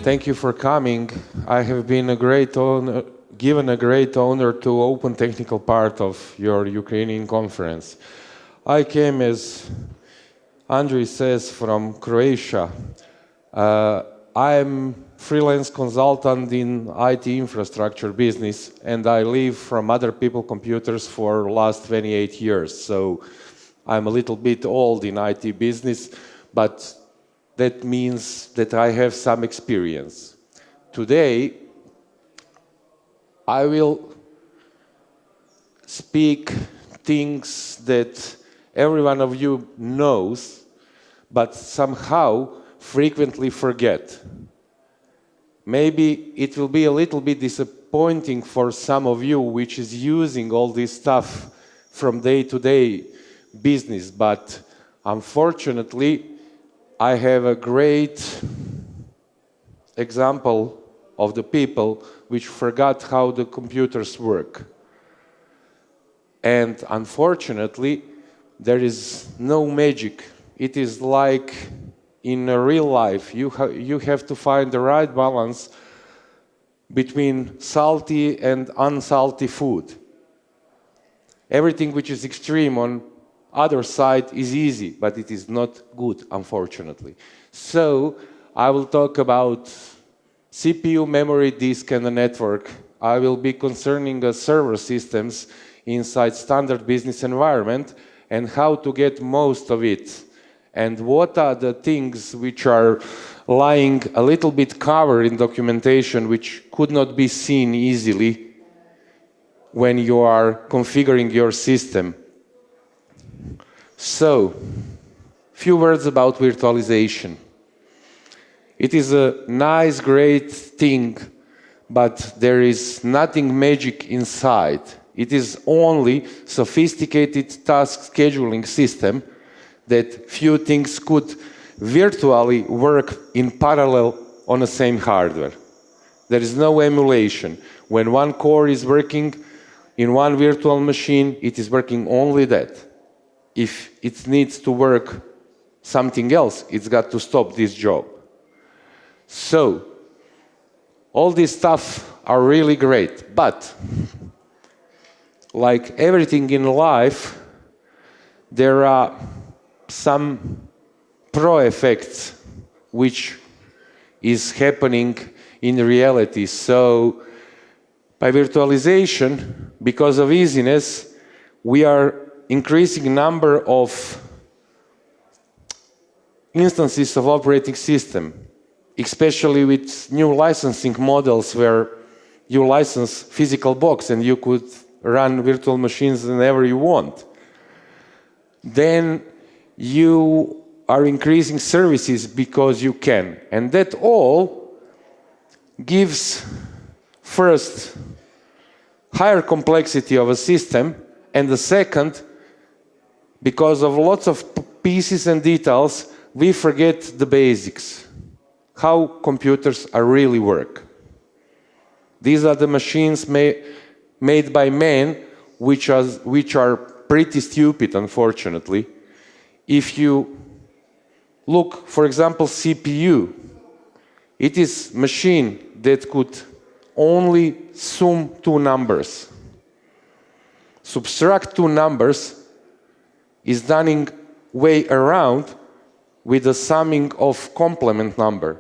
thank you for coming. I have been given a great honor to open technical part of your Ukrainian conference. I came, as Andrei says, from Croatia. I'm freelance consultant in IT infrastructure business, and I live from other people's computers for last 28 years. So I'm a little bit old in IT business, but that means that I have some experience. Today, I will speak things that every one of you knows, but somehow frequently forget. Maybe it will be a little bit disappointing for some of you, which is using all this stuff from day-to-day business, but unfortunately, I have a great example of the people which forgot how the computers work. And unfortunately, there is no magic. It is like in a real life. You have to find the right balance between salty and unsalty food. Everything which is extreme on other side is easy, but it is not good, unfortunately. So I will talk about CPU, memory, disk, and the network. I will be concerning server systems inside standard business environment and how to get most of it. And what are the things which are lying a little bit covered in documentation which could not be seen easily when you are configuring your system. So, few words about virtualization. It is a nice, great thing, but there is nothing magic inside. It is only sophisticated task scheduling system that few things could virtually work in parallel on the same hardware. There is no emulation. When one core is working in one virtual machine, it is working only that. If it needs to work something else, it's got to stop this job. So, all this stuff are really great, but like everything in life, there are some pro effects which is happening in reality. So, by virtualization, because of easiness, we are increasing number of instances of operating system, especially with new licensing models where you license physical box and you could run virtual machines whenever you want. Then you are increasing services because you can. And that all gives first higher complexity of a system, and the second, because of lots of pieces and details, we forget the basics, how computers are really work. These are the machines made by men, which are pretty stupid, unfortunately. If you look, for example, CPU, it is machine that could only sum two numbers. Subtract two numbers is done in way around with the summing of complement number.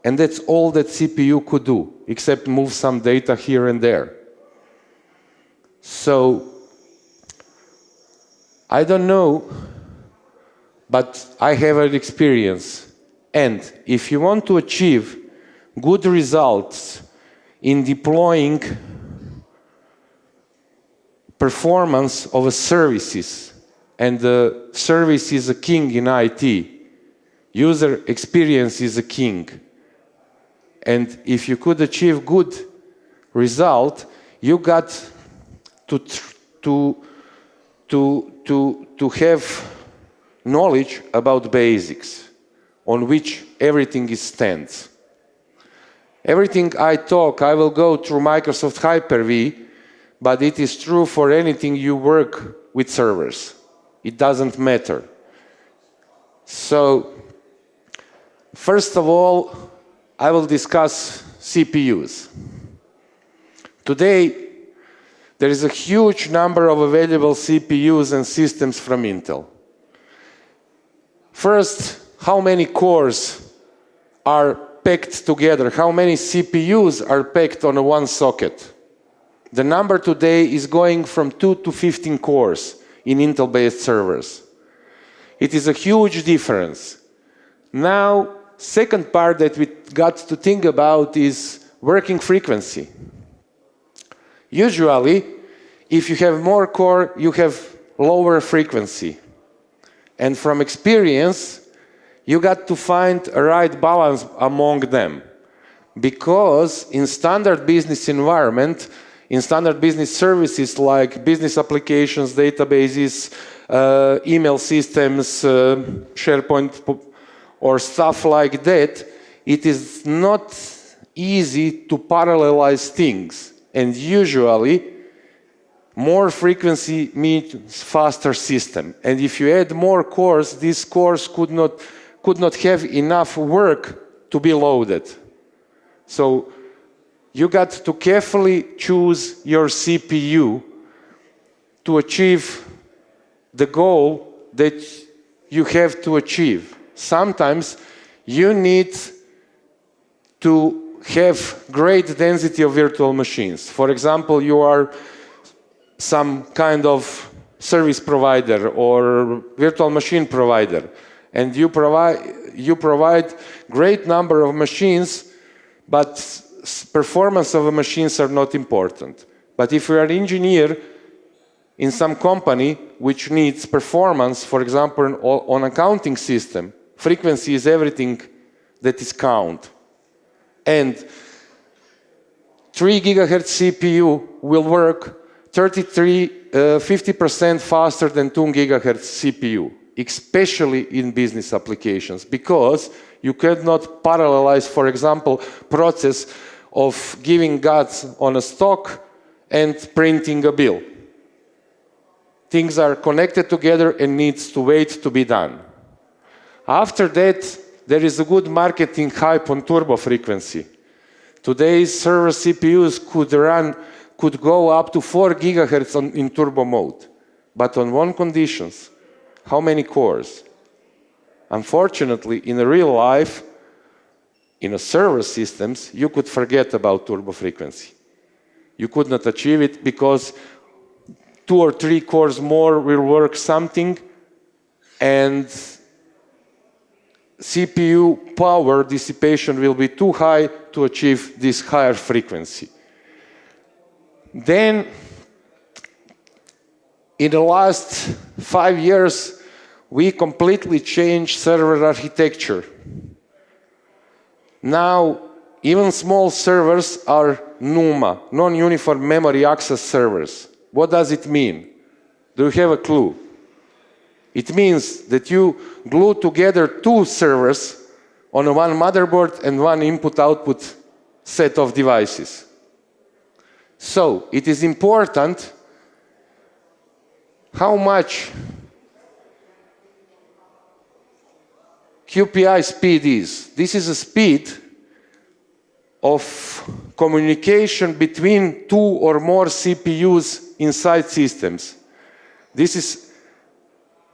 And that's all that CPU could do, except move some data here and there. So, I don't know, but I have an experience. And if you want to achieve good results in deploying performance of services, and the service is a king in IT, user experience is a king. And if you could achieve good result, you got to have knowledge about basics on which everything stands. Everything I talk, I will go through Microsoft Hyper-V, but it is true for anything you work with servers. It doesn't matter. So, first of all, I will discuss CPUs. Today, there is a huge number of available CPUs and systems from Intel. First, how many cores are packed together? How many CPUs are packed on one socket? The number today is going from 2 to 15 cores in Intel-based servers. It is a huge difference. Now, second part that we got to think about is working frequency. Usually, if you have more core, you have lower frequency. And from experience, you got to find a right balance among them. Because in standard business environment, in standard business services like business applications, databases, email systems, SharePoint, or stuff like that, it is not easy to parallelize things. And usually, more frequency means faster system. And if you add more cores, these cores could not have enough work to be loaded. So you got to carefully choose your CPU to achieve the goal that you have to achieve. Sometimes you need to have great density of virtual machines. For example, you are some kind of service provider or virtual machine provider, and you provide great number of machines, but performance of the machines are not important. But if you are an engineer in some company which needs performance, for example, on accounting system, frequency is everything that is count. And 3 gigahertz CPU will work 50% faster than 2 gigahertz CPU, especially in business applications, because you cannot parallelize, for example, process of giving goods on a stock and printing a bill. Things are connected together and needs to wait to be done. After that, there is a good marketing hype on turbo frequency. Today's server CPUs could go up to 4 gigahertz in turbo mode, but on one conditions: how many cores? Unfortunately, in real life, in a server systems, you could forget about turbo frequency. You could not achieve it because 2 or 3 cores more will work something, and CPU power dissipation will be too high to achieve this higher frequency. Then, in the last 5 years, we completely changed server architecture. Now, even small servers are NUMA, non-uniform memory access servers. What does it mean? Do you have a clue? It means that you glue together 2 servers on one motherboard and one input-output set of devices. So, it is important how much QPI speed is. This is a speed of communication between 2 or more CPUs inside systems. This is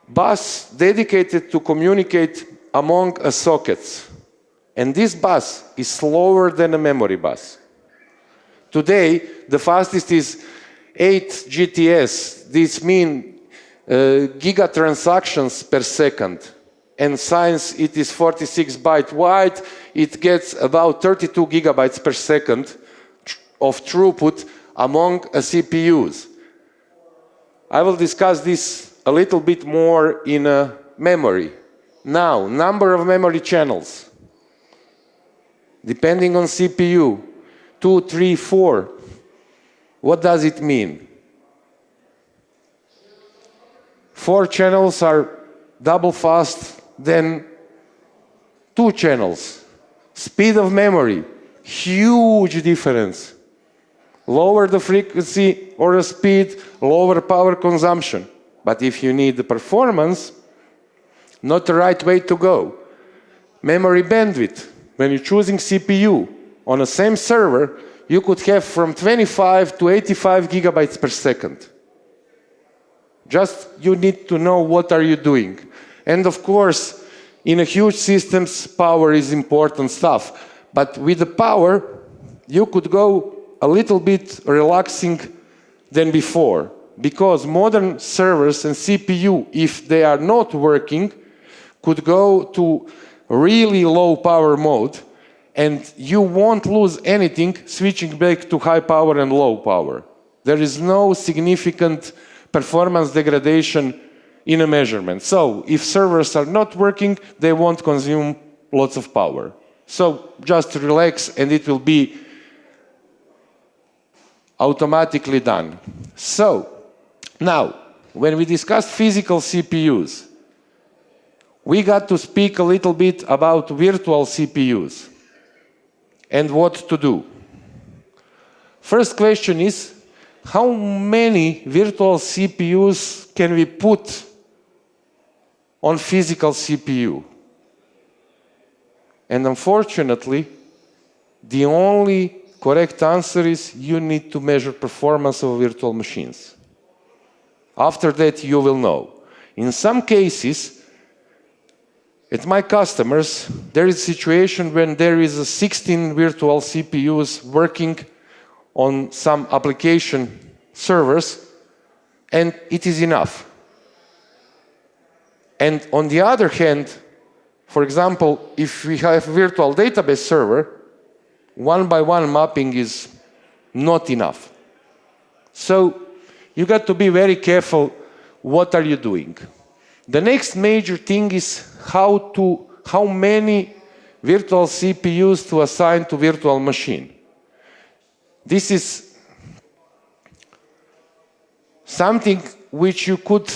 bus dedicated to communicate among sockets. And this bus is slower than a memory bus. Today, the fastest is 8 GTS. This means gigatransactions per second. And since it is 46 byte wide, it gets about 32 gigabytes per second of throughput among CPUs. I will discuss this a little bit more in memory. Now, number of memory channels. Depending on CPU, 2, 3, 4. What does it mean? 4 channels are double fast than 2 channels. Speed of memory, huge difference. Lower the frequency or the speed, lower power consumption. But if you need the performance, not the right way to go. Memory bandwidth. when you're choosing CPU on the same server, you could have from 25 to 85 gigabytes per second. Just you need to know what are you doing. And of course, in a huge systems, power is important stuff. But with the power, you could go a little bit relaxing than before. Because modern servers and CPU, if they are not working, could go to really low power mode, and you won't lose anything switching back to high power and low power. There is no significant performance degradation in a measurement. So if servers are not working, they won't consume lots of power. So just relax and it will be automatically done. So now, when we discussed physical CPUs, we got to speak a little bit about virtual CPUs and what to do. First question is, how many virtual CPUs can we put on physical CPU? And unfortunately, the only correct answer is you need to measure performance of virtual machines. After that, you will know. In some cases, at my customers, there is a situation when there is a 16 virtual CPUs working on some application servers, and it is enough. And on the other hand, for example, if we have a virtual database server, one-by-one mapping is not enough. So you got to be very careful what are you doing. The next major thing is how many virtual CPUs to assign to virtual machine. This is something which you could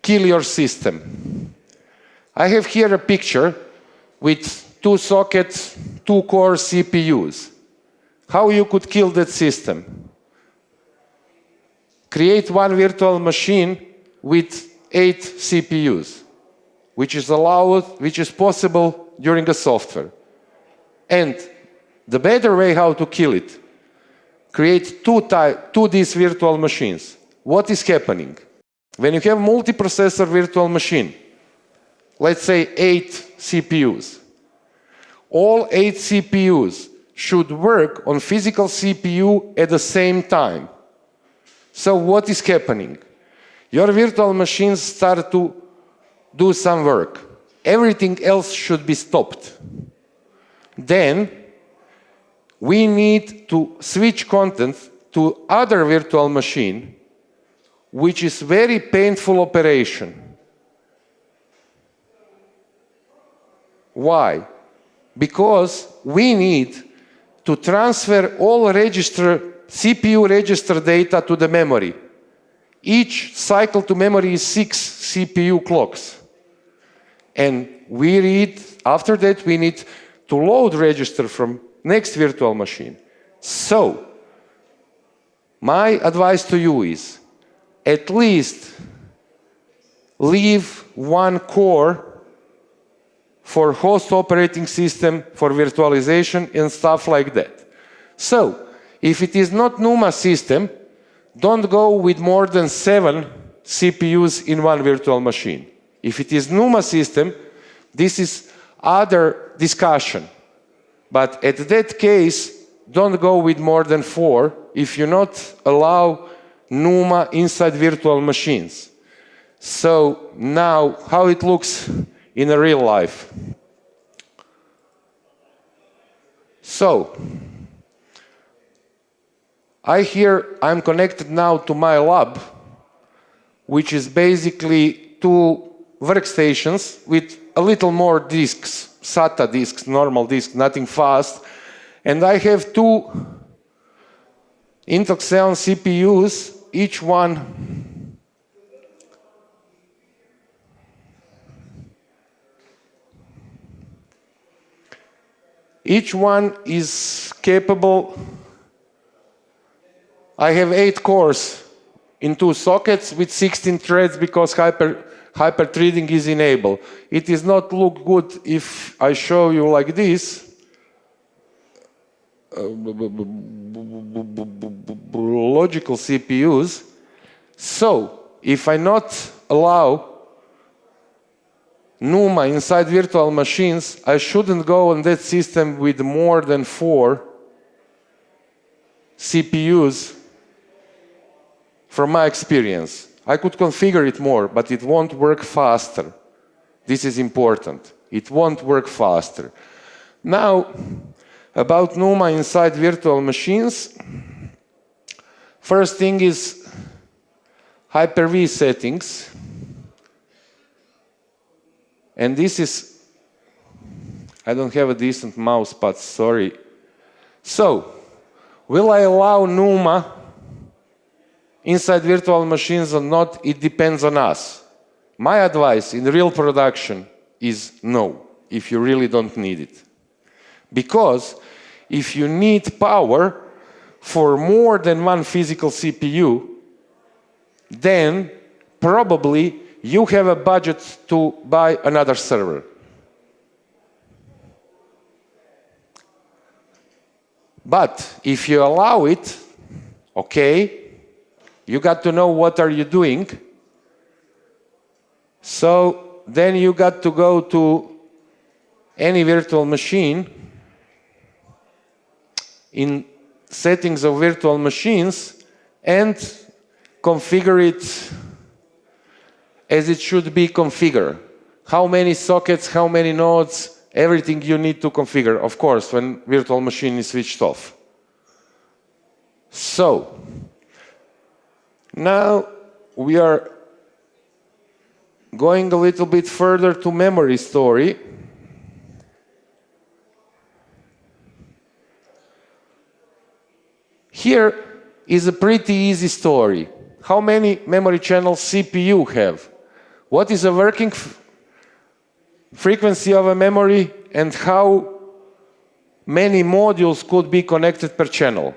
kill your system. I have here a picture with 2 sockets, 2 core CPUs. How you could kill that system? Create one virtual machine with 8 CPUs, which is possible during the software. And the better way how to kill it, create two these virtual machines. What is happening? When you have multiprocessor virtual machine, let's say 8 CPUs, all 8 CPUs should work on physical CPU at the same time. So what is happening? Your virtual machines start to do some work. Everything else should be stopped. Then we need to switch content to other virtual machine, which is very painful operation. Why? Because we need to transfer all CPU register data to the memory. Each cycle to memory is 6 CPU clocks. And after that, we need to load register from next virtual machine. So, my advice to you is, at least leave 1 core for host operating system, for virtualization and stuff like that. So, if it is not NUMA system, don't go with more than 7 CPUs in one virtual machine. If it is NUMA system, this is other discussion. But at that case, don't go with more than 4 if you not allow NUMA inside virtual machines. So now, how it looks in a real life. So, I'm connected now to my lab, which is basically 2 workstations with a little more disks, SATA disks, normal disks, nothing fast. And I have 2 Intel Xeon CPUs, each one is capable. I have 8 cores in 2 sockets with 16 threads because hyper-threading is enabled. It is not look good if I show you like this. Logical CPUs. So, if I not allow NUMA inside virtual machines, I shouldn't go on that system with more than 4 CPUs from my experience. I could configure it more, but it won't work faster. This is important. It won't work faster. Now, about NUMA inside virtual machines, first thing is Hyper-V settings. And this is, I don't have a decent mouse pad, sorry. So, will I allow NUMA inside virtual machines or not? It depends on us. My advice in real production is no, if you really don't need it. Because if you need power for more than one physical CPU, then probably you have a budget to buy another server. But if you allow it, okay, you got to know what are you doing. So then you got to go to any virtual machine in settings of virtual machines and configure it as it should be configured. How many sockets, how many nodes, everything you need to configure, of course, when virtual machine is switched off. So, now we are going a little bit further to memory story. Here is a pretty easy story. How many memory channels CPU have? What is the working frequency of a memory and how many modules could be connected per channel?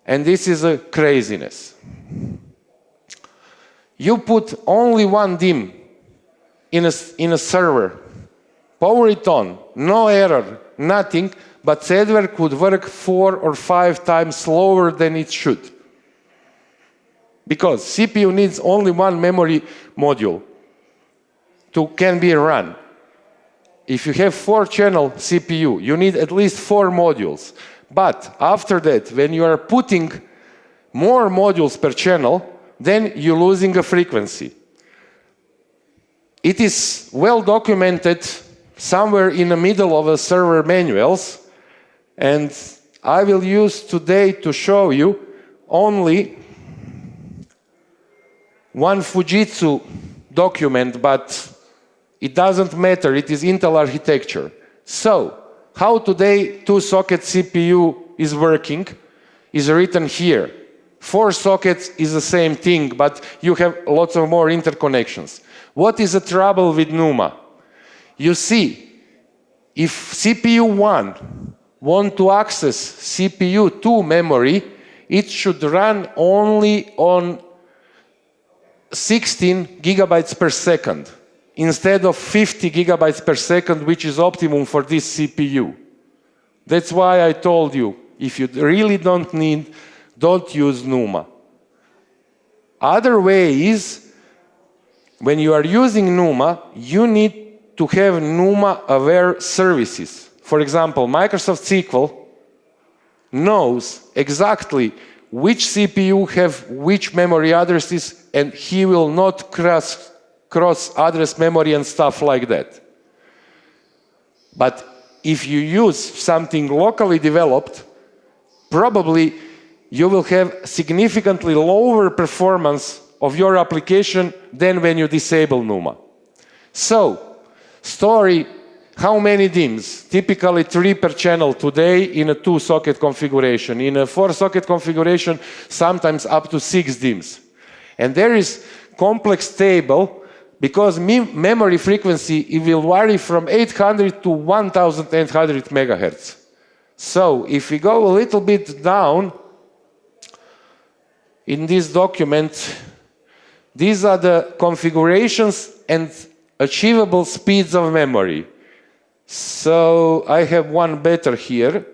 And this is a craziness. You put only one DIMM in a server, power it on, no error, nothing, but server could work 4 or 5 times slower than it should. Because CPU needs only one memory module can be run. If you have 4-channel CPU, you need at least 4 modules. But after that, when you are putting more modules per channel, then you're losing a frequency. It is well documented somewhere in the middle of the server manuals, and I will use today to show you only one Fujitsu document, but it doesn't matter, it is Intel architecture. So, how today 2-socket CPU is working is written here. 4 sockets is the same thing, but you have lots of more interconnections. What is the trouble with NUMA? You see, if CPU 1 want to access CPU 2 memory, it should run only on 16 gigabytes per second instead of 50 gigabytes per second, which is optimum for this CPU. That's why I told you, if you really don't need, don't use NUMA. Other way is, when you are using NUMA, you need to have NUMA-aware services. For example, Microsoft SQL knows exactly which CPU have which memory addresses, and he will not cross-address memory and stuff like that. But if you use something locally developed, probably you will have significantly lower performance of your application than when you disable NUMA. So, story, how many DIMMs? Typically 3 per channel today in a 2-socket configuration. In a 4-socket configuration, sometimes up to 6 DIMMs. And there is complex table because memory frequency, it will vary from 800 to 1800 megahertz. So, if we go a little bit down, in this document, these are the configurations and achievable speeds of memory. So I have one better here.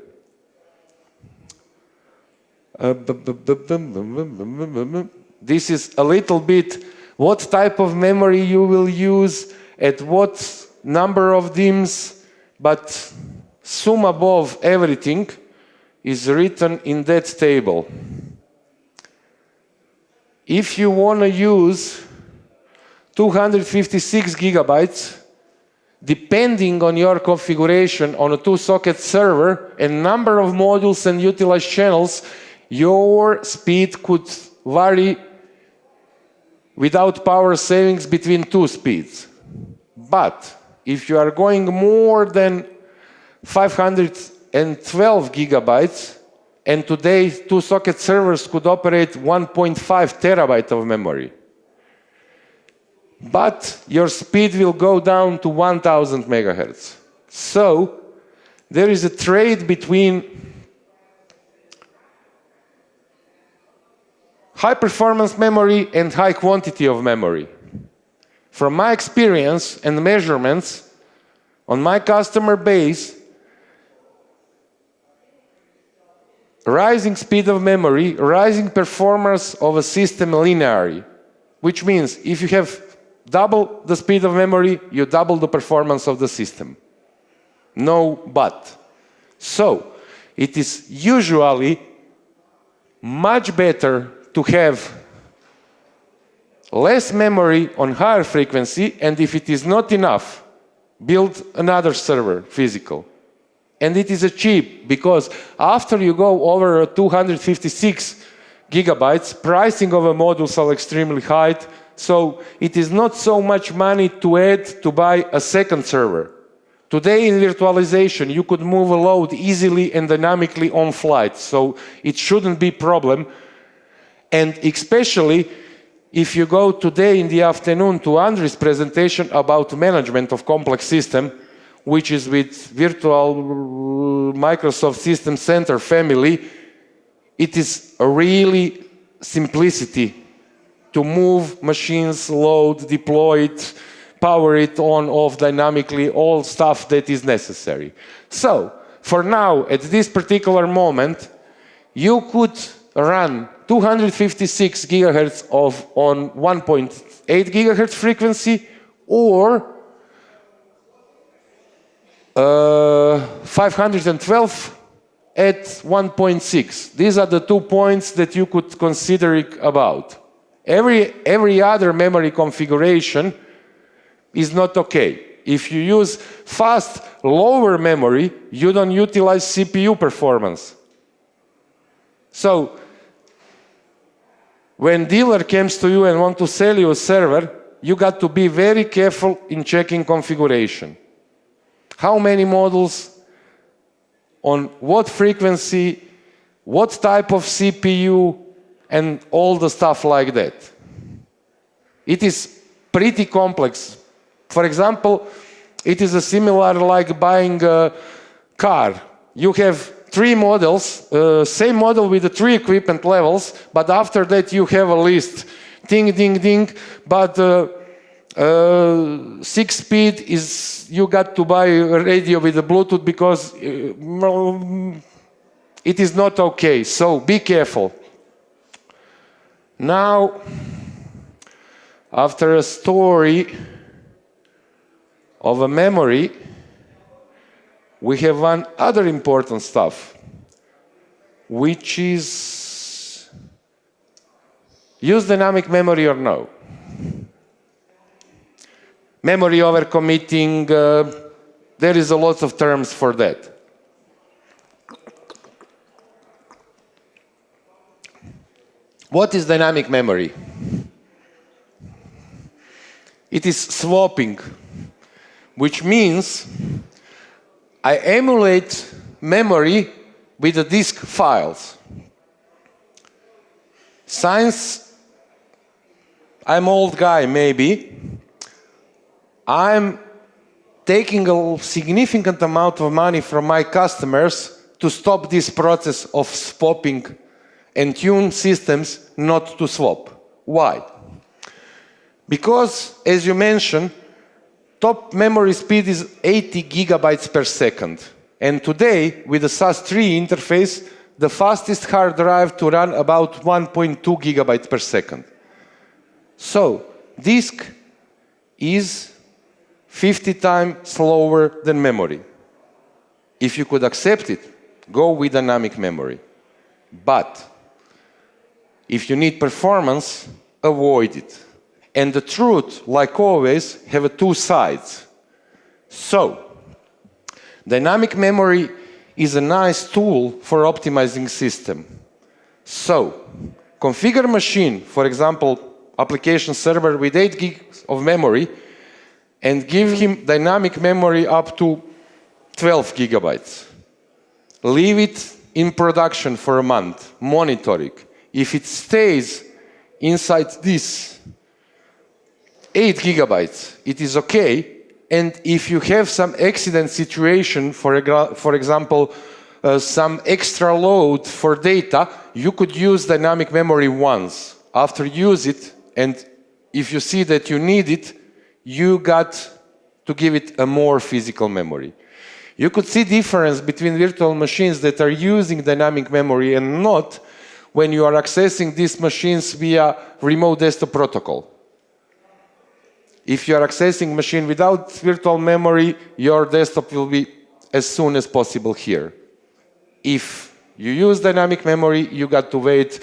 This is a little bit what type of memory you will use, at what number of DIMMs, but sum above everything is written in that table. If you want to use 256 gigabytes, depending on your configuration on a two-socket server and number of modules and utilized channels, your speed could vary without power savings between two speeds. But if you are going more than 512 gigabytes, and today two-socket servers could operate 1.5 terabyte of memory, but your speed will go down to 1000 megahertz. So there is a trade between high performance memory and high quantity of memory. From my experience and measurements on my customer base, rising speed of memory, rising performance of a system linearly, which means if you have double the speed of memory, you double the performance of the system. No but. So, it is usually much better to have less memory on higher frequency, and if it is not enough, build another server, physical. And it is cheap, because after you go over 256 gigabytes, pricing of a modules are extremely high, so it is not so much money to add to buy a second server. Today in virtualization, you could move a load easily and dynamically on flight, so it shouldn't be a problem. And especially if you go today in the afternoon to Andri's presentation about management of complex system, which is with virtual Microsoft System Center family, it is a really simplicity to move machines, load, deploy it, power it on, off dynamically, all stuff that is necessary. So, for now, at this particular moment, you could run 256 gigahertz on 1.8 gigahertz frequency, or 512 at 1.6. These are the 2 points that you could consider about. Every other memory configuration is not okay. If you use fast, lower memory, you don't utilize CPU performance. So, when dealer comes to you and want to sell you a server, you got to be very careful in checking configuration. How many modules, on what frequency, what type of CPU, and all the stuff like that. It is pretty complex. For example, it is a similar like buying a car. You have 3 models, same model with the 3 equipment levels, but after that you have a list. Ding, ding, ding, but 6-speed is, you got to buy a radio with a Bluetooth because it is not okay, so be careful. Now, after a story of a memory, we have one other important stuff, which is use dynamic memory or no. Memory overcommitting, there is a lot of terms for that. What is dynamic memory? It is swapping, which means I emulate memory with the disk files. Since I'm old guy, maybe, I'm taking a significant amount of money from my customers to stop this process of swapping and tune systems not to swap. Why? Because, as you mentioned, top memory speed is 80 gigabytes per second. And today, with the SAS3 interface, the fastest hard drive to run about 1.2 gigabytes per second. So, disk is 50 times slower than memory. If you could accept it, go with dynamic memory. But if you need performance, avoid it. And the truth, like always, have two sides. So, dynamic memory is a nice tool for optimizing system. So, configure machine, for example, application server with 8 gigs of memory, and give him dynamic memory up to 12 gigabytes. Leave it in production for a month, monitor it. If it stays inside this 8 gigabytes, it is okay. And if you have some accident situation, for example, some extra load for data, you could use dynamic memory once. After use it, and if you see that you need it, you got to give it a more physical memory. You could see difference between virtual machines that are using dynamic memory and not when you are accessing these machines via remote desktop protocol. If you are accessing machine without virtual memory, your desktop will be as soon as possible here. If you use dynamic memory, you got to wait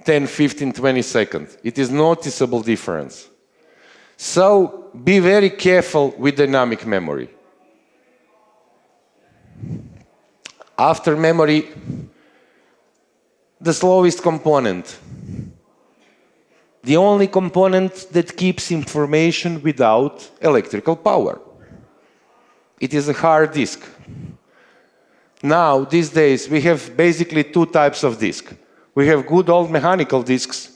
10, 15, 20 seconds. It is noticeable difference. So be very careful with dynamic memory. After memory, the slowest component. The only component that keeps information without electrical power. It is a hard disk. Now, these days, we have basically two types of disk. We have good old mechanical disks,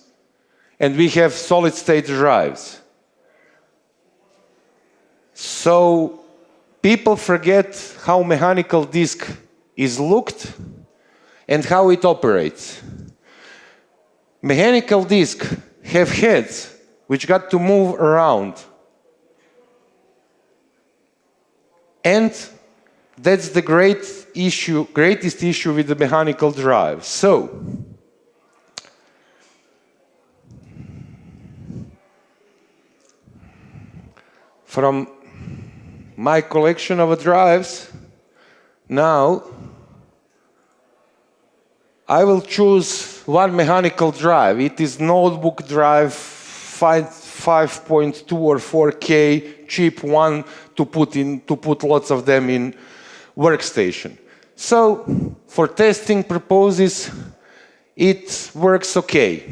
and we have solid-state drives. So, people forget how mechanical disk is looked and how it operates. Mechanical disk have heads which got to move around. And that's the greatest issue with the mechanical drive. So, from my collection of drives, now I will choose one mechanical drive. It is notebook drive 5.2 or 4K, cheap one to put lots of them in workstation. So for testing purposes, it works okay.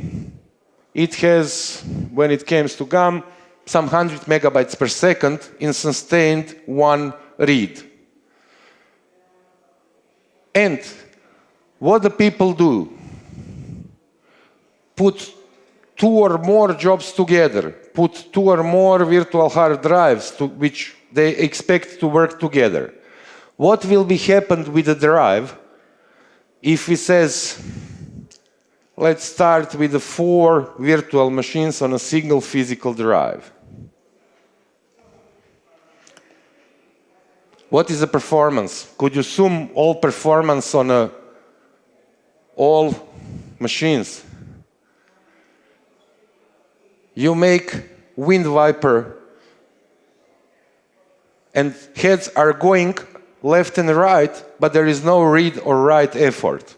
It has, when it comes to GAM, some 100 megabytes per second in sustained one read. And what the people do? Put two or more jobs together, put two or more virtual hard drives which they expect to work together. What will be happened with the drive if it says, let's start with the 4 virtual machines on a single physical drive? What is the performance? Could you sum all performance on all machines? You make wind viper and heads are going left and right, but there is no read or write effort.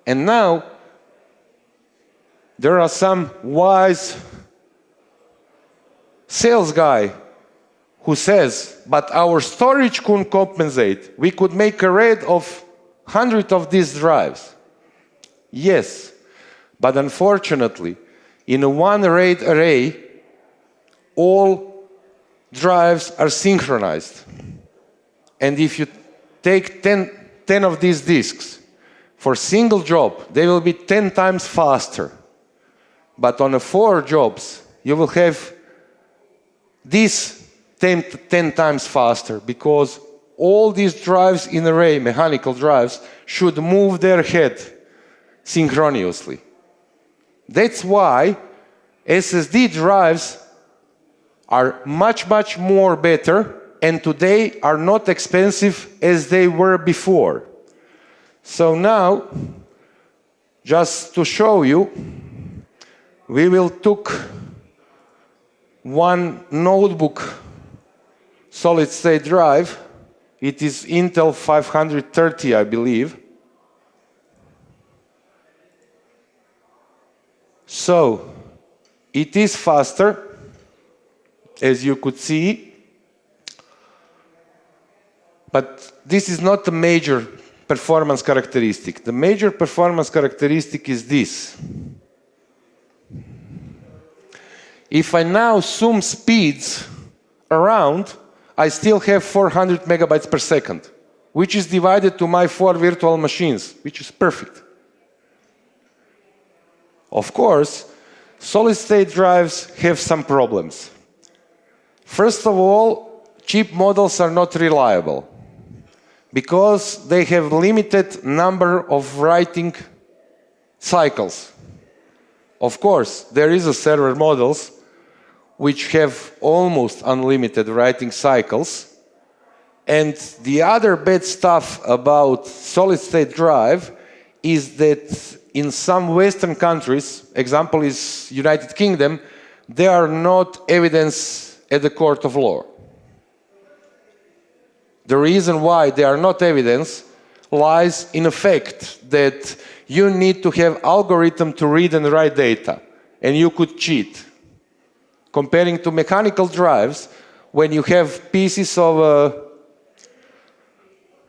And now, there are some wise sales guy who says, but our storage couldn't compensate. We could make a RAID of 100 of these drives. Yes, but unfortunately, in a one RAID array, all drives are synchronized. And if you take 10 of these disks for a single job, they will be 10 times faster. But on 4 jobs, you will have this 10 times faster, because all these drives in array, mechanical drives, should move their head synchronously. That's why SSD drives are much, much more better and today are not expensive as they were before. So now, just to show you, we will take one notebook solid-state drive. It is Intel 530, I believe. So, it is faster, as you could see, but this is not the major performance characteristic. The major performance characteristic is this. If I now zoom speeds around, I still have 400 megabytes per second, which is divided to my 4 virtual machines, which is perfect. Of course, solid-state drives have some problems. First of all, cheap models are not reliable because they have limited number of writing cycles. Of course, there is a server models which have almost unlimited writing cycles. And the other bad stuff about solid-state drive is that in some Western countries, example is United Kingdom, they are not evidence at the court of law. The reason why they are not evidence lies in the fact that you need to have algorithm to read and write data, and you could cheat. Comparing to mechanical drives, when you have pieces of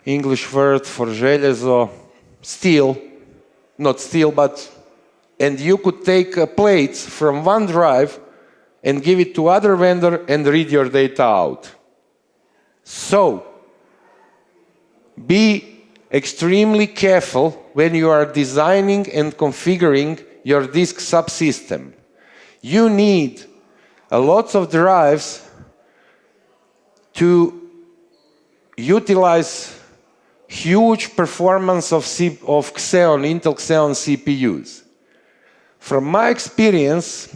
English word for željezo, steel, not steel, but, and you could take plates from one drive and give it to other vendor and read your data out. So, be extremely careful when you are designing and configuring your disk subsystem. You need a lot of drives to utilize huge performance of Xeon, Intel Xeon CPUs. From my experience,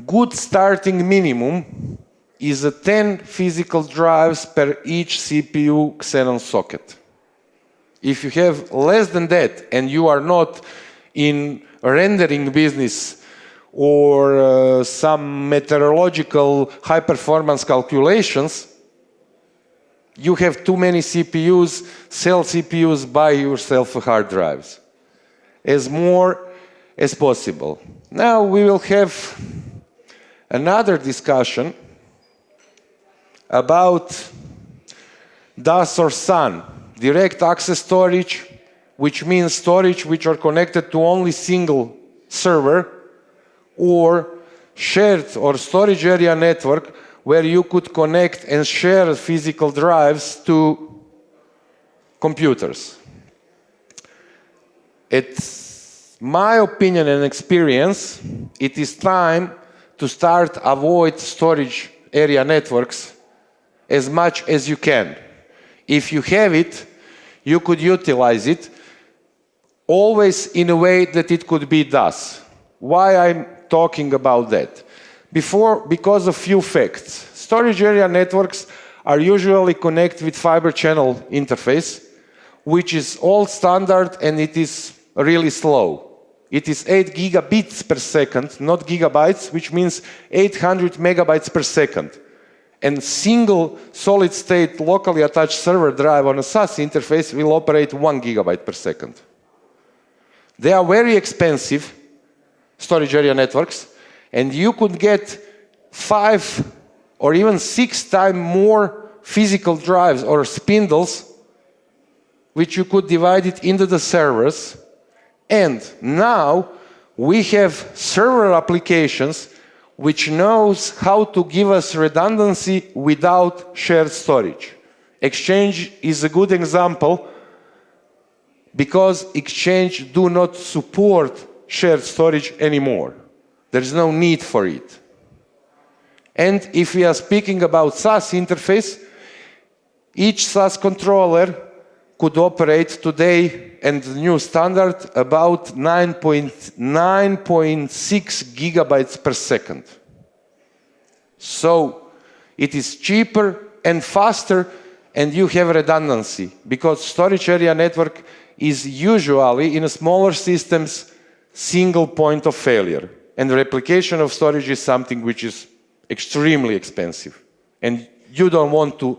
good starting minimum is 10 physical drives per each CPU Xenon socket. If you have less than that and you are not in rendering business or some meteorological high-performance calculations, you have too many CPUs, sell CPUs, buy yourself hard drives. As more as possible. Now we will have another discussion about DAS or SAN, direct access storage, which means storage which are connected to only single server, or shared or storage area network where you could connect and share physical drives to computers. It's my opinion and experience, it is time to start avoid storage area networks as much as you can. If you have it, you could utilize it always in a way that it could be DAS. Why I'm talking about that? Because of few facts. Storage area networks are usually connected with fiber channel interface, which is all standard and it is really slow. It is 8 gigabits per second, not gigabytes, which means 800 megabytes per second. And single solid-state locally attached server drive on a SAS interface will operate 1 gigabyte per second. They are very expensive, storage area networks, and you could get 5 or even 6 times more physical drives or spindles, which you could divide it into the servers. And now we have server applications which knows how to give us redundancy without shared storage. Exchange is a good example because Exchange do not support shared storage anymore. There is no need for it. And if we are speaking about SAS interface, each SAS controller could operate today, and the new standard, about 9.6 gigabytes per second. So it is cheaper and faster, and you have redundancy, because storage area network is usually, in smaller systems, single point of failure. And replication of storage is something which is extremely expensive. And you don't want to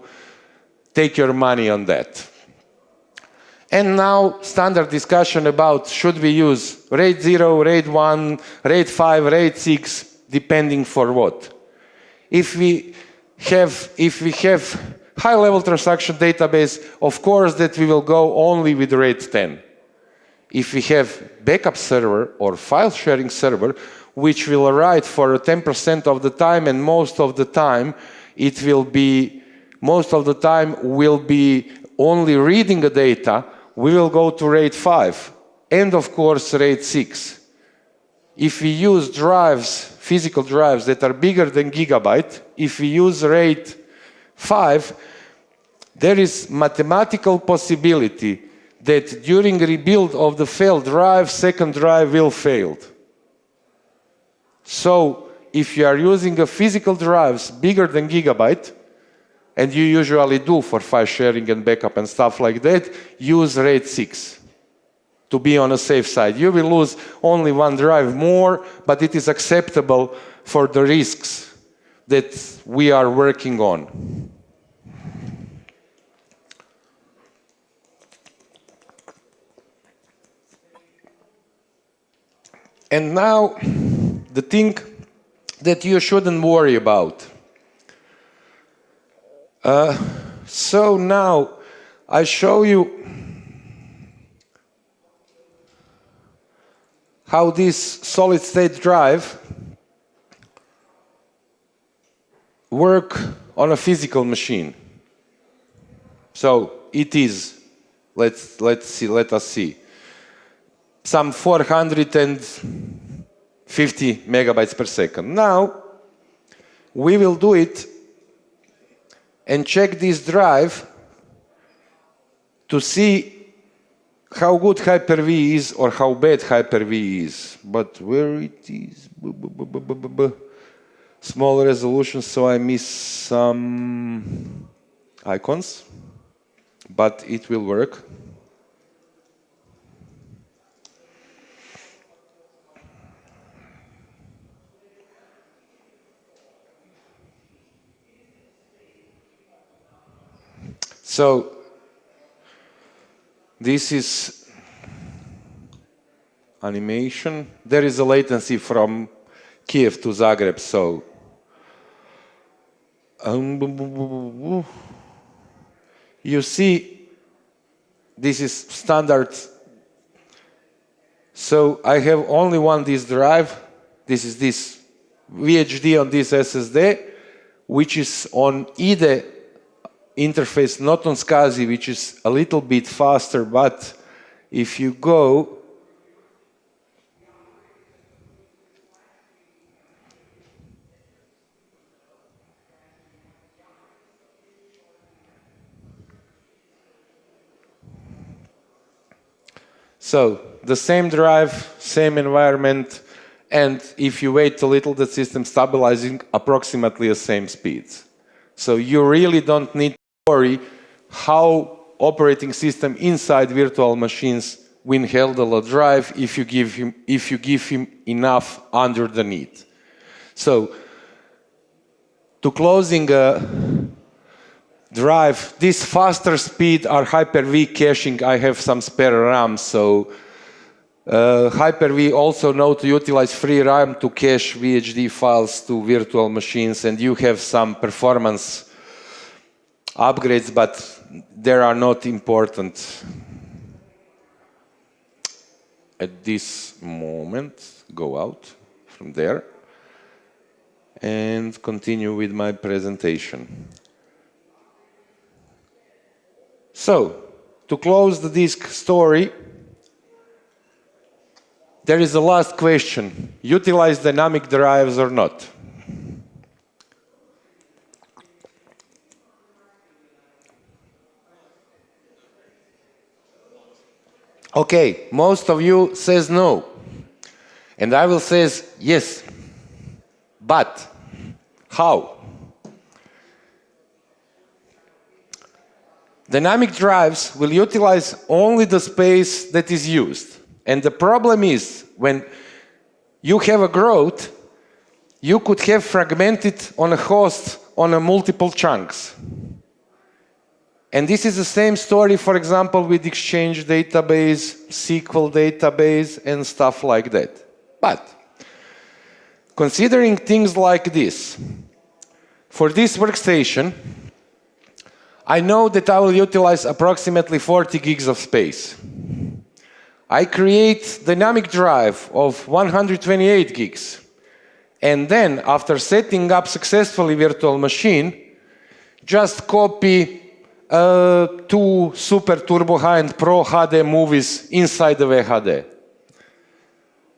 take your money on that. And now, standard discussion about should we use RAID 0, RAID 1, RAID 5, RAID 6, depending for what. If we have high-level transaction database, of course that we will go only with RAID 10. If we have backup server or file sharing server, which will write for 10% of the time, and most of the time will be only reading the data, we will go to RAID 5, and of course RAID 6. If we use drives, physical drives that are bigger than gigabyte, if we use RAID 5, there is mathematical possibility that during rebuild of the failed drive, second drive will fail. So if you are using a physical drives bigger than gigabyte, and you usually do for file sharing and backup and stuff like that, use RAID 6 to be on a safe side. You will lose only one drive more, but it is acceptable for the risks that we are working on. And now, the thing that you shouldn't worry about. So now, I show you how this solid-state drive work on a physical machine. So it is, let us see, some 450 megabytes per second. Now, we will do it and check this drive to see how good Hyper-V is or how bad Hyper-V is. But where it is? Small resolution, so I miss some icons, but it will work. So this is animation. There is a latency from Kiev to Zagreb, so you see this is standard. So I have only one disk drive. This is this VHD on this SSD, which is on IDE interface, not on SCSI, which is a little bit faster, but if you go so the same drive, same environment, and if you wait a little, the system stabilizing approximately the same speeds. So you really don't need to worry how operating system inside virtual machines will handle a drive if you give him enough underneath. So to closing a drive, this faster speed are Hyper-V caching. I have some spare RAM, so Hyper-V also know to utilize free RAM to cache VHD files to virtual machines, and you have some performance upgrades, but they are not important at this moment. Go out from there and continue with my presentation. So, to close the disk story, there is a last question: utilize dynamic drives or not? Okay, most of you says no. And I will say yes. But how? Dynamic drives will utilize only the space that is used. And the problem is, when you have a growth, you could have fragmented on a host on a multiple chunks. And this is the same story, for example, with Exchange database, SQL database, and stuff like that. But considering things like this, for this workstation, I know that I will utilize approximately 40 gigs of space. I create dynamic drive of 128 gigs. And then, after setting up successfully virtual machine, just copy 2 Super Turbo High-end Pro HD movies inside the VHD.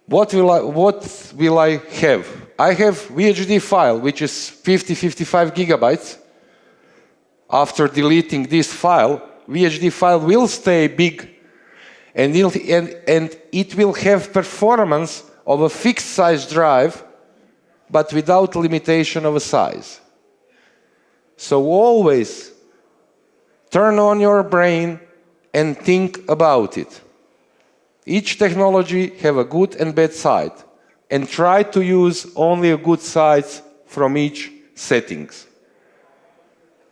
What will I have? I have VHD file, which is 55 gigabytes. After deleting this file, VHD file will stay big, and it will have performance of a fixed size drive, but without limitation of a size. So always turn on your brain and think about it. Each technology have a good and bad side, and try to use only a good sides from each settings.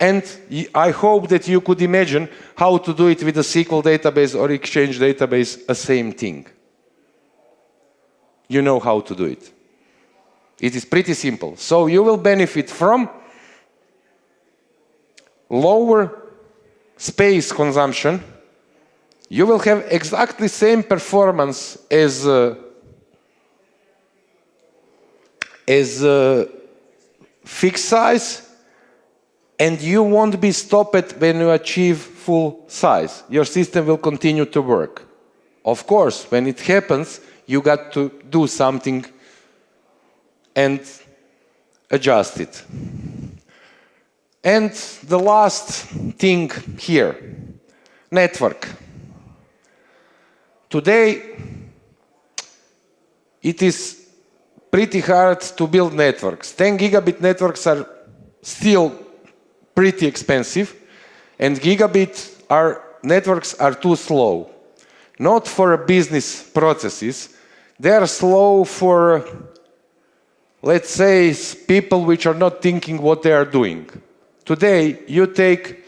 And I hope that you could imagine how to do it with a SQL database or Exchange database, the same thing. You know how to do it. It is pretty simple. So you will benefit from lower space consumption. You will have exactly same performance as fixed size, and you won't be stopped when you achieve full size. Your system will continue to work. Of course, when it happens, you got to do something and adjust it. And the last thing here, network. Today, it is pretty hard to build networks. 10 gigabit networks are still pretty expensive, and gigabit networks are too slow. Not for business processes. They are slow for, let's say, people which are not thinking what they are doing. Today, you take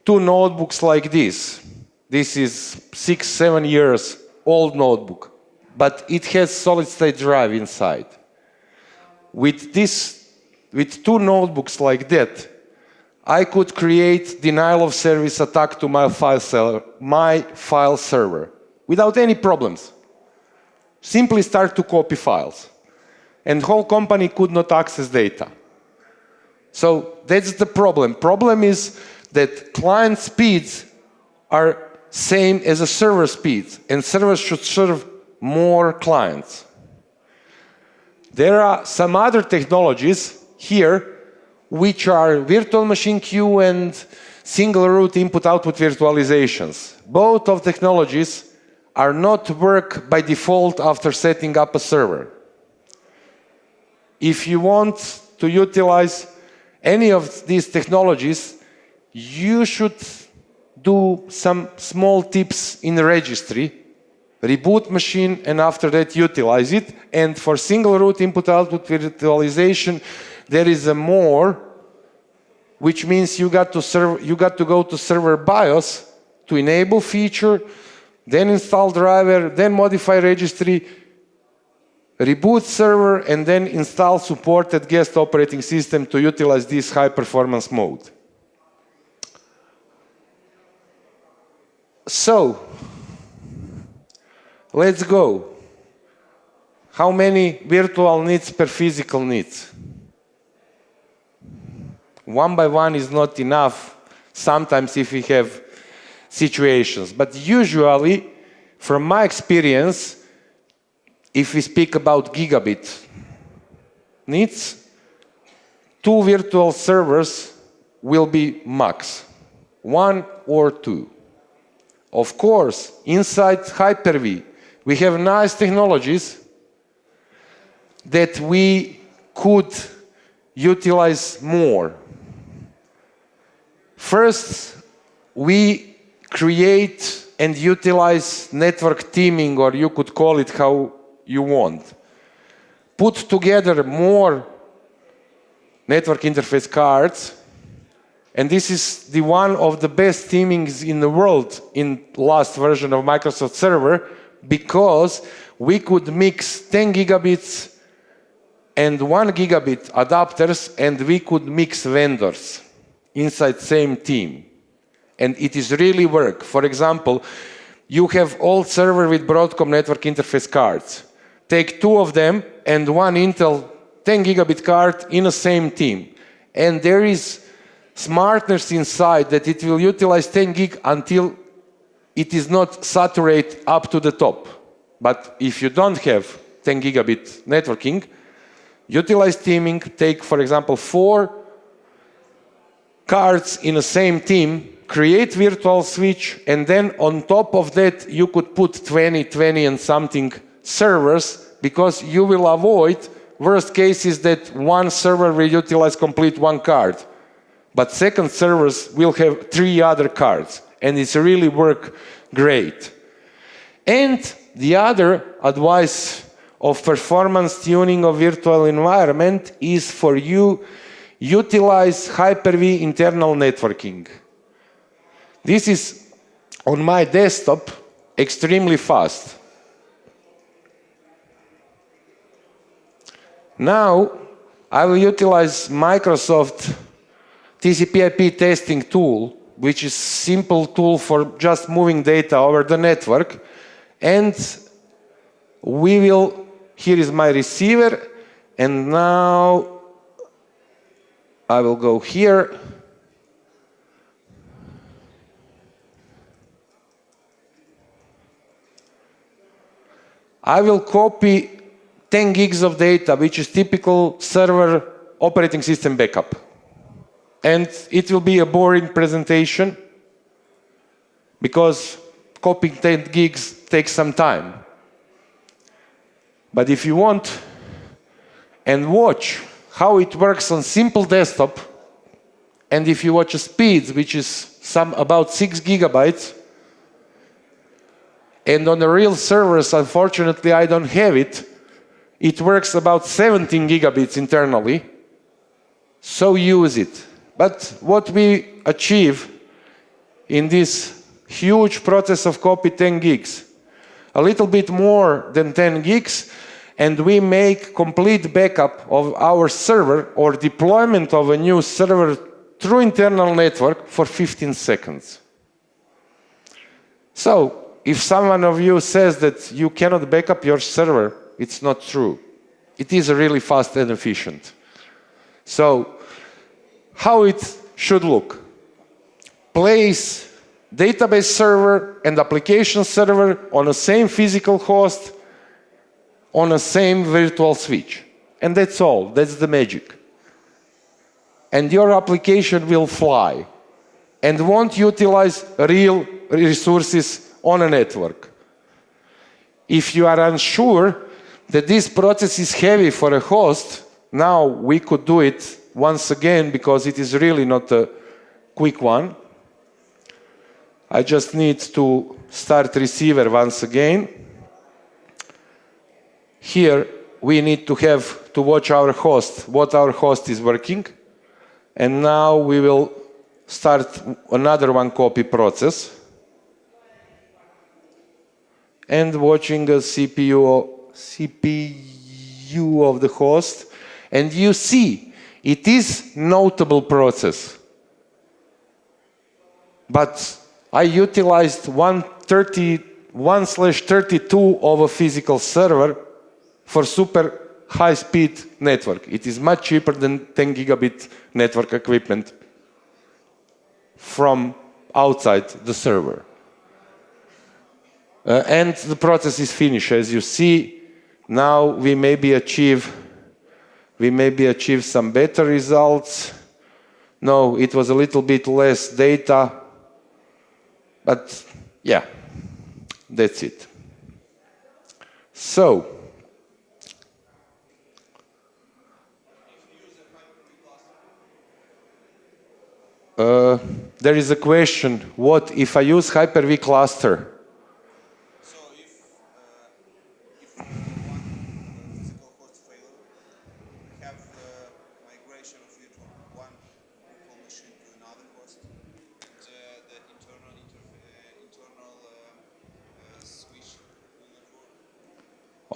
2 notebooks like this. This is 6-7 years old notebook, but it has solid-state drive inside. With 2 notebooks like that, I could create denial of service attack to my file server without any problems. Simply start to copy files, and whole company could not access data. So that's the problem. Problem is that client speeds are same as a server speeds, and servers should serve more clients. There are some other technologies here which are virtual machine queue and single root input-output virtualizations. Both of technologies are not work by default after setting up a server. If you want to utilize any of these technologies, you should do some small tips in the registry, reboot machine, and after that utilize it. And for single root input-output virtualization, there is a more, which means you got to go to server BIOS to enable feature, then install driver, then modify registry, reboot server, and then install supported guest operating system to utilize this high performance mode. So, let's go. How many virtual needs per physical needs? One by one is not enough, sometimes if we have situations. But usually, from my experience, if we speak about gigabit needs, 2 virtual servers will be max, 1 or 2. Of course, inside Hyper-V, we have nice technologies that we could utilize more. First, we create and utilize network teaming, or you could call it how you want. Put together more network interface cards, and this is the one of the best teamings in the world in last version of Microsoft Server, because we could mix 10 gigabits and 1 gigabit adapters, and we could mix vendors inside same team. And it is really work. For example, you have old server with Broadcom network interface cards. Take 2 of them and 1 Intel 10 gigabit card in the same team. And there is smartness inside that it will utilize 10 gig until it is not saturated up to the top. But if you don't have 10 gigabit networking, utilize teaming, take, for example, 4 cards in the same team, create virtual switch, and then on top of that you could put 20 and something servers, because you will avoid worst case is that one server will utilize complete 1 card, but second servers will have 3 other cards, and it's really work great. And the other advice of performance tuning of virtual environment is for you utilize Hyper-V internal networking. This is on my desktop extremely fast. Now I will utilize Microsoft TCP/IP testing tool, which is simple tool for just moving data over the network, and we will, here is my receiver, and now I will go here. I will copy 10 gigs of data, which is typical server operating system backup. And it will be a boring presentation, because copying 10 gigs takes some time. But if you want and watch how it works on simple desktop, and if you watch the speeds, which is about 6 gigabytes, and on the real servers, unfortunately, I don't have it, it works about 17 gigabits internally, so use it. But what we achieve in this huge process of copy 10 gigs, a little bit more than 10 gigs, and we make complete backup of our server or deployment of a new server through internal network for 15 seconds. So, if someone of you says that you cannot back up your server, it's not true. It is really fast and efficient. So, how it should look? Place database server and application server on the same physical host, on the same virtual switch. And that's all. That's the magic. And your application will fly and won't utilize real resources on a network. If you are unsure that this process is heavy for a host, now we could do it once again, because it is really not a quick one. I just need to start receiver once again. Here we need to have to watch our host, what our host is working. And now we will start another one copy process. And watching the CPU of the host. And you see, it is notable process. But I utilized 1/32 of a physical server for super high-speed network. It is much cheaper than 10 gigabit network equipment from outside the server. And the process is finished. As you see, now we maybe achieve some better results. No, it was a little bit less data. But Yeah, that's it. So, there is a question, what if I use Hyper-V cluster? So if you want physical host failure, have migration of one virtual machine to another host, and the internal switch will not work.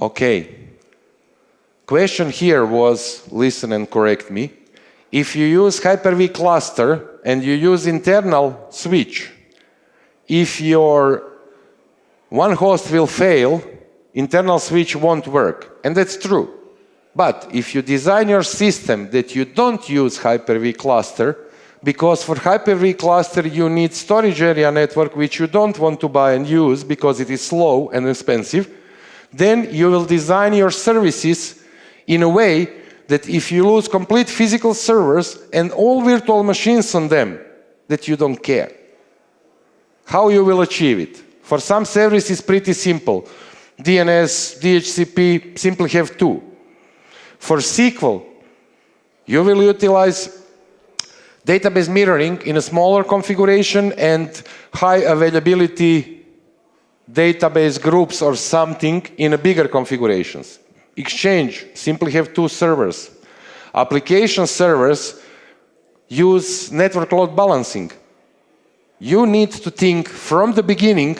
Okay. Question here was, listen and correct me. If you use Hyper-V cluster and you use internal switch, if your one host will fail, internal switch won't work. And that's true. But if you design your system that you don't use Hyper-V cluster, because for Hyper-V cluster you need storage area network which you don't want to buy and use because it is slow and expensive, then you will design your services in a way that if you lose complete physical servers and all virtual machines on them, that you don't care. How you will achieve it? For some services, it's pretty simple. DNS, DHCP, simply have two. For SQL, you will utilize database mirroring in a smaller configuration and high availability database groups or something in a bigger configurations. Exchange, simply have two servers. Application servers use network load balancing. You need to think from the beginning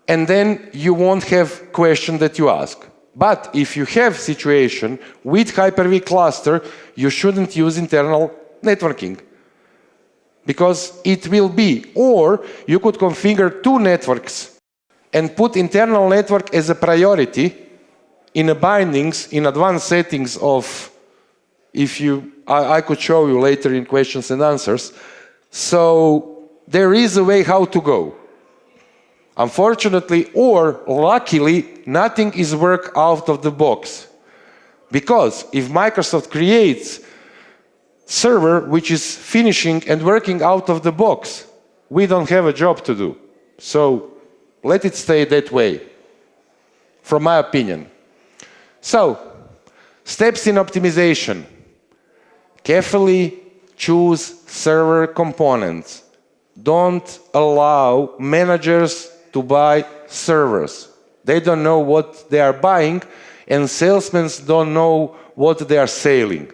and then you won't have question that you ask. But if you have situation with Hyper-V cluster, you shouldn't use internal networking because it will be, or you could configure two networks and put internal network as a priority in the bindings, in advanced settings of, I could show you later in questions and answers. So there is a way how to go. Unfortunately, or luckily, nothing is work out of the box. Because if Microsoft creates server which is finishing and working out of the box, we don't have a job to do. So let it stay that way, from my opinion. So, steps in optimization. Carefully choose server components. Don't allow managers to buy servers. They don't know what they are buying, and salesmen don't know what they are selling.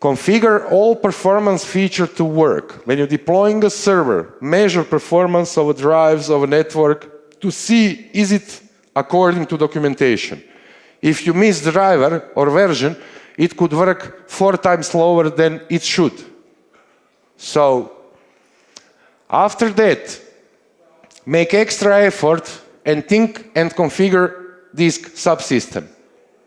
Configure all performance features to work. When you're deploying a server, measure performance of drives of a network to see is it according to documentation. If you miss driver or version, it could work 4 times slower than it should. So, after that, make extra effort and think and configure this subsystem.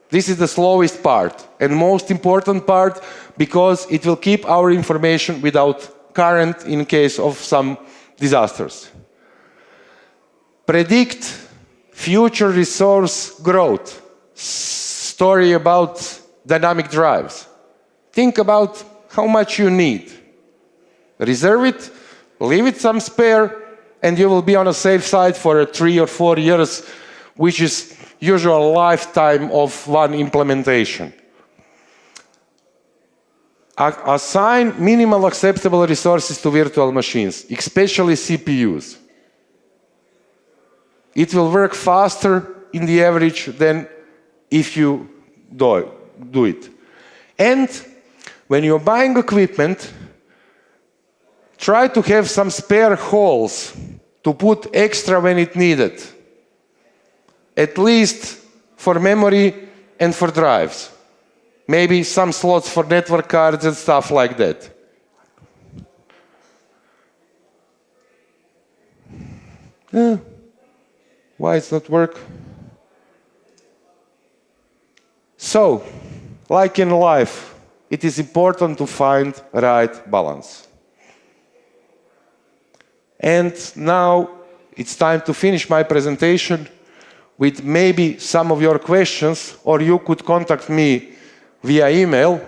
This is the slowest part and most important part because it will keep our information without current in case of some disasters. Predict future resource growth. Story about dynamic drives. Think about how much you need. Reserve it, leave it some spare, and you will be on a safe side for 3 or 4 years, which is usual lifetime of one implementation. Assign minimal acceptable resources to virtual machines, especially CPUs. It will work faster in the average than if you do it. And when you're buying equipment, try to have some spare holes to put extra when it needed. At least for memory and for drives. Maybe some slots for network cards and stuff like that. Why it's not work? So, like in life, it is important to find right balance. And now it's time to finish my presentation with maybe some of your questions, or you could contact me via email.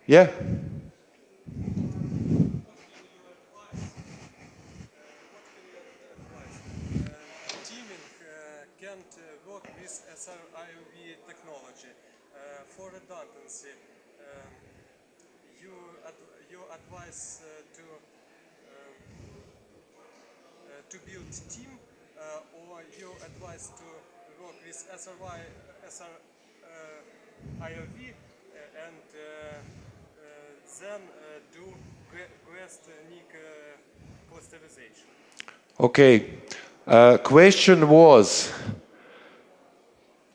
Yeah. Teaming can't work with SRIOV technology. For redundancy, you advise to build team, or you advise to work with SRIOV and then do Grest-Nick clusterization. Okay. Question was,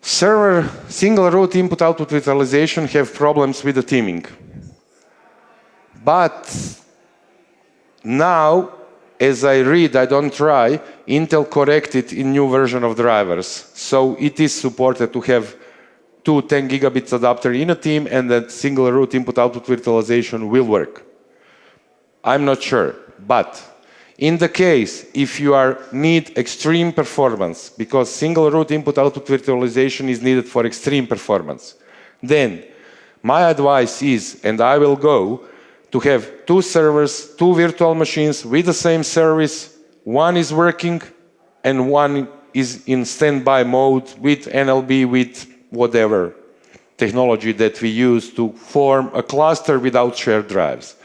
server single root input output virtualization have problems with the teaming. But now, as I read, I don't try, Intel corrected in new version of drivers. So it is supported to have two 10 gigabits adapter in a team, and that single root input output virtualization will work. I'm not sure, but in the case, if you need extreme performance, because single root input output virtualization is needed for extreme performance, then my advice is, and I will go, to have two servers, two virtual machines with the same service. One is working and one is in standby mode with NLB, with whatever technology that we use to form a cluster without shared drives.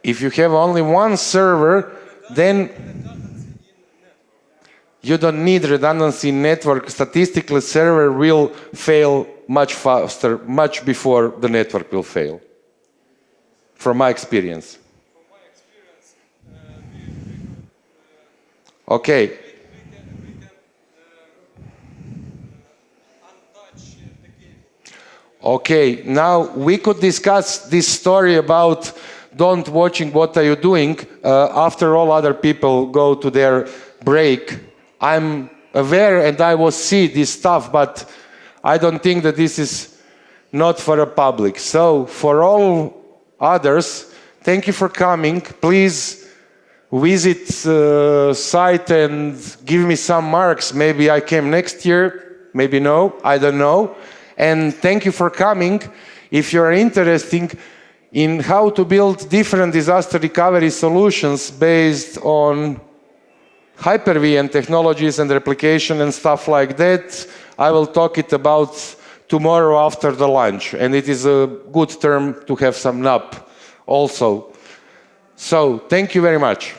If you have only one server, then you don't need redundancy in network. Statistically, server will fail much faster, much before the network will fail. From my experience. Okay. Okay, now we could discuss this story about don't watching what are you doing after all other people go to their break. I'm aware and I will see this stuff, but I don't think that this is not for the public. So for all others, thank you for coming. Please visit site and give me some marks. Maybe I came next year, maybe no, I don't know. And thank you for coming. If you're interested in how to build different disaster recovery solutions based on Hyper-V and technologies and replication and stuff like that, I will talk it about tomorrow after the lunch. And it is a good term to have some nap also. So, thank you very much.